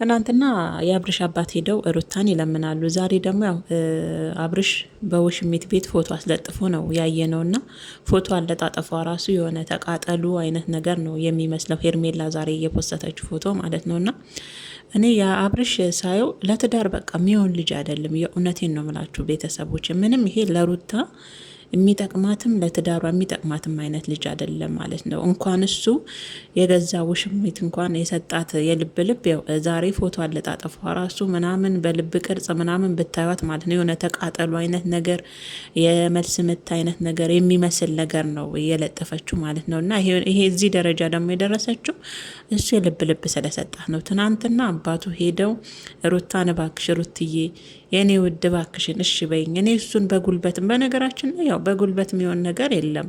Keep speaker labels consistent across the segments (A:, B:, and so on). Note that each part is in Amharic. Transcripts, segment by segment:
A: ትናንትና የአብርሽ አባት ሄደው ሩታን ይለምናሉ። ዛሬ ደግሞ ያው አብርሽ በውሽሚት ቤት ፎቶ አስለጥፎ ነው ያየነው እና ፎቶ አለጣጠፏ ራሱ የሆነ ተቃጠሉ አይነት ነገር ነው የሚመስለው። ሄርሜላ ዛሬ እየፖሰተችው ፎቶ ማለት ነው። እና እኔ የአብርሽ ሳየው ለትዳር በቃ የሚሆን ልጅ አይደለም። የእውነቴን ነው ምላችሁ ቤተሰቦች፣ ምንም ይሄ ለሩታ የሚጠቅማትም ለትዳሯ የሚጠቅማትም አይነት ልጅ አይደለም ማለት ነው። እንኳን እሱ የገዛ ውሽሚት እንኳን የሰጣት የልብ ልብ ያው ዛሬ ፎቶ አለጣጠፏ ራሱ ምናምን በልብ ቅርጽ ምናምን ብታዩት ማለት ነው የሆነ ተቃጠሉ አይነት ነገር የመልስ ምት አይነት ነገር የሚመስል ነገር ነው እየለጠፈችው ማለት ነው። እና ይሄ እዚህ ደረጃ ደግሞ የደረሰችው እሱ የልብ ልብ ስለሰጣት ነው። ትናንትና አባቱ ሄደው ሩታን እባክሽ ሩትዬ የኔ ውድ እባክሽን እሺ በይኝ፣ እኔ እሱን በጉልበትም በነገራችን ላይ ያው በጉልበት የሚሆን ነገር የለም።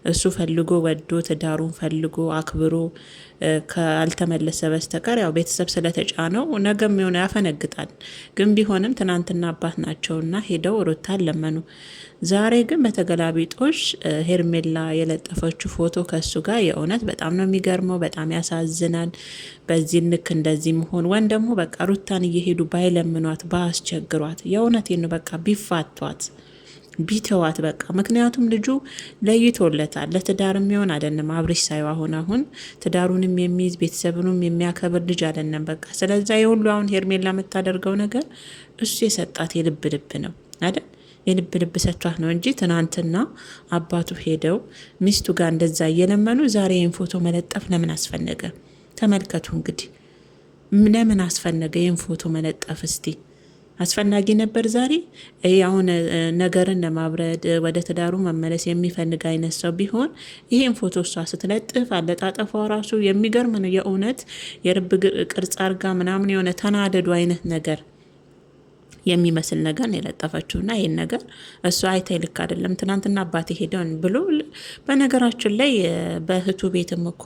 A: እሱ ፈልጎ ወዶ ትዳሩን ፈልጎ አክብሮ ካልተመለሰ በስተቀር ያው ቤተሰብ ስለተጫነው ነገም የሆነ ያፈነግጣል። ግን ቢሆንም ትናንትና አባት ናቸውና ሄደው ሩታን ለመኑ። ዛሬ ግን በተገላቢጦሽ ሄርሜላ የለጠፈችው ፎቶ ከሱ ጋር የእውነት በጣም ነው የሚገርመው። በጣም ያሳዝናል። በዚህ ልክ እንደዚህ መሆን ወን ደግሞ በቃ ሩታን እየሄዱ ባይለምኗት ባያስቸግሯት፣ የእውነቴን ነው በቃ ቢፋቷት ቢተዋት በቃ። ምክንያቱም ልጁ ለይቶለታል። ለትዳር የሚሆን አይደለም አብርሽ ሳይው አሁን ትዳሩንም የሚይዝ ቤተሰቡንም የሚያከብር ልጅ አይደለም በቃ። ስለዛ የሁሉ አሁን ሄርሜላ የምታደርገው ነገር እሱ የሰጣት የልብ ልብ ነው አይደል? የልብ ልብ ሰጥቷት ነው እንጂ ትናንትና አባቱ ሄደው ሚስቱ ጋር እንደዛ እየለመኑ ዛሬ ይህን ፎቶ መለጠፍ ለምን አስፈለገ? ተመልከቱ እንግዲህ ለምን አስፈለገ ይህን ፎቶ መለጠፍ? እስቲ አስፈላጊ ነበር ዛሬ? አሁን ነገርን ለማብረድ ወደ ትዳሩ መመለስ የሚፈልግ አይነት ሰው ቢሆን ይህን ፎቶ እሷ ስትለጥፍ አለጣጠፏ ራሱ የሚገርም ነው የእውነት። የልብ ቅርጽ አርጋ ምናምን የሆነ ተናደዱ አይነት ነገር የሚመስል ነገር ነው የለጠፈችው። እና ይህን ነገር እሱ አይታይ ልክ አይደለም። ትናንትና አባቴ ሄደውን ብሎ በነገራችን ላይ በእህቱ ቤትም እኮ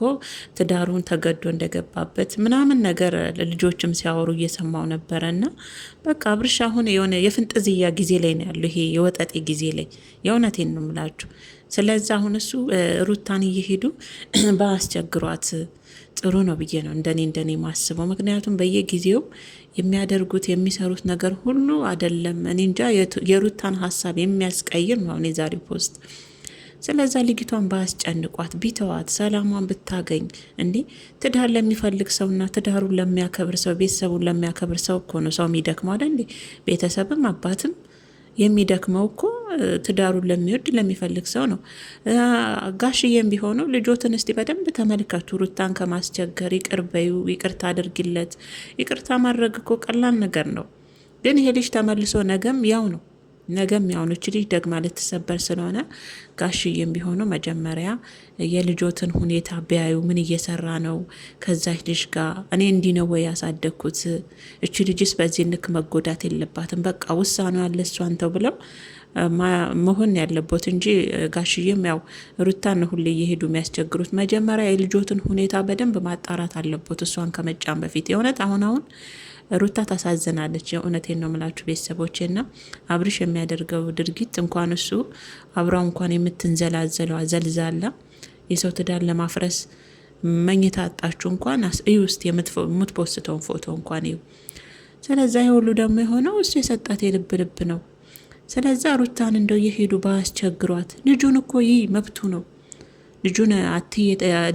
A: ትዳሩን ተገዶ እንደገባበት ምናምን ነገር ልጆችም ሲያወሩ እየሰማው ነበረ። እና በቃ አብርሽ አሁን የሆነ የፍንጥዝያ ጊዜ ላይ ነው ያለው፣ ይሄ የወጠጤ ጊዜ ላይ። የእውነቴን ነው የምላችሁ። ስለዚህ አሁን እሱ ሩታን እየሄዱ በአስቸግሯት ጥሩ ነው ብዬ ነው እንደኔ ማስበው። ምክንያቱም በየጊዜው የሚያደርጉት የሚሰሩት ነገር ሁሉ አይደለም እኔ እንጃ የሩታን ሀሳብ የሚያስቀይር ነው የዛሬ ፖስት። ስለዛ ልጅቷን ባያስጨንቋት ቢተዋት ሰላሟን ብታገኝ እንዴ። ትዳር ለሚፈልግ ሰውና ትዳሩን ለሚያከብር ሰው ቤተሰቡን ለሚያከብር ሰው እኮ ነው ሰው የሚደክመው አይደል እንዴ? ቤተሰብም አባትም የሚደክመው እኮ ትዳሩን ለሚወድ ለሚፈልግ ሰው ነው። ጋሽዬም ቢሆኑ ልጆትን እስቲ በደንብ ተመልከቱ። ሩታን ከማስቸገር ይቅር በዩ፣ ይቅርታ አድርጊለት። ይቅርታ ማድረግ እኮ ቀላል ነገር ነው። ግን ይሄ ልጅ ተመልሶ ነገም ያው ነው ነገም ያውኖች ልጅ ደግማ ልትሰበር ስለሆነ ጋሽዬም ቢሆኑ መጀመሪያ የልጆትን ሁኔታ ቢያዩ፣ ምን እየሰራ ነው ከዛች ልጅ ጋር፣ እኔ እንዲህ ነው ወይ ያሳደግኩት፣ እቺ ልጅስ በዚህ ልክ መጎዳት የለባትም፣ በቃ ውሳኔ ያለ እሷን ተው ብለው መሆን ያለቦት እንጂ ጋሽዬም ያው ሩታን ሁሌ እየሄዱ የሚያስቸግሩት። መጀመሪያ የልጆትን ሁኔታ በደንብ ማጣራት አለቦት እሷን ከመጫን በፊት። የእውነት አሁን ሩታ ታሳዝናለች። የእውነቴን ነው የምላችሁ ቤተሰቦቼ። ና አብርሽ የሚያደርገው ድርጊት እንኳን እሱ አብራው እንኳን የምትንዘላዘለው ዘልዛላ የሰው ትዳር ለማፍረስ መኝታ አጣችሁ እንኳን እዩ ውስጥ የምትፖስተውን ፎቶ እንኳን እዩ። ስለዛ የሁሉ ደግሞ የሆነው እሱ የሰጣት የልብ ልብ ነው። ስለዛ ሩታን እንደው የሄዱ ባያስቸግሯት። ልጁን እኮ ይህ መብቱ ነው።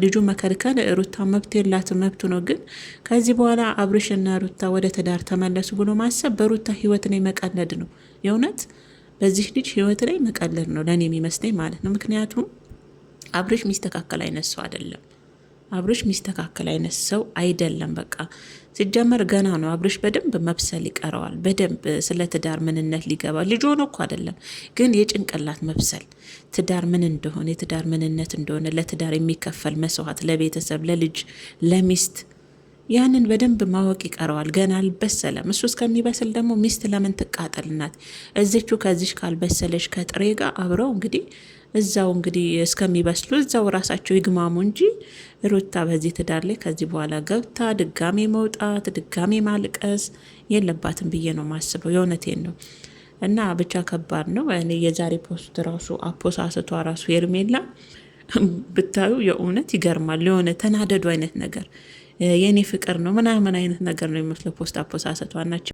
A: ልጁ መከልከል ሩታ መብት የላትም፣ መብቱ ነው። ግን ከዚህ በኋላ አብርሽና ሩታ ወደ ትዳር ተመለሱ ብሎ ማሰብ በሩታ ህይወት ላይ መቀለድ ነው። የእውነት በዚህ ልጅ ህይወት ላይ መቀለድ ነው ለእኔ የሚመስለኝ ማለት ነው። ምክንያቱም አብርሽ ሚስተካከል አይነት ሰው አይደለም። አብርሽ ሚስተካከል አይነት ሰው አይደለም። በቃ ሲጀመር ገና ነው። አብርሽ በደንብ መብሰል ይቀረዋል። በደንብ ስለ ትዳር ምንነት ሊገባ ልጅ ሆኖ እኮ አይደለም፣ ግን የጭንቅላት መብሰል ትዳር ምን እንደሆነ የትዳር ምንነት እንደሆነ ለትዳር የሚከፈል መስዋዕት፣ ለቤተሰብ፣ ለልጅ፣ ለሚስት ያንን በደንብ ማወቅ ይቀረዋል። ገና አልበሰለም። እሱ እስከሚበስል ደግሞ ሚስት ለምን ትቃጠልናት? እዚቹ ከዚች ካልበሰለች ከጥሬ ጋር አብረው እንግዲህ እዛው እንግዲህ እስከሚበስሉ እዛው ራሳቸው ይግማሙ እንጂ ሩታ በዚህ ትዳር ላይ ከዚህ በኋላ ገብታ ድጋሜ መውጣት ድጋሜ ማልቀስ የለባትም ብዬ ነው ማስበው። የእውነቴን ነው። እና ብቻ ከባድ ነው። እኔ የዛሬ ፖስት ራሱ አፖሳስቷ ራሱ ሄርሜላ ብታዩ የእውነት ይገርማል። የሆነ ተናደዱ አይነት ነገር የኔ ፍቅር ነው ምናምን አይነት ነገር ነው የሚመስለው ፖስት አፖሳሰቷ ናቸው።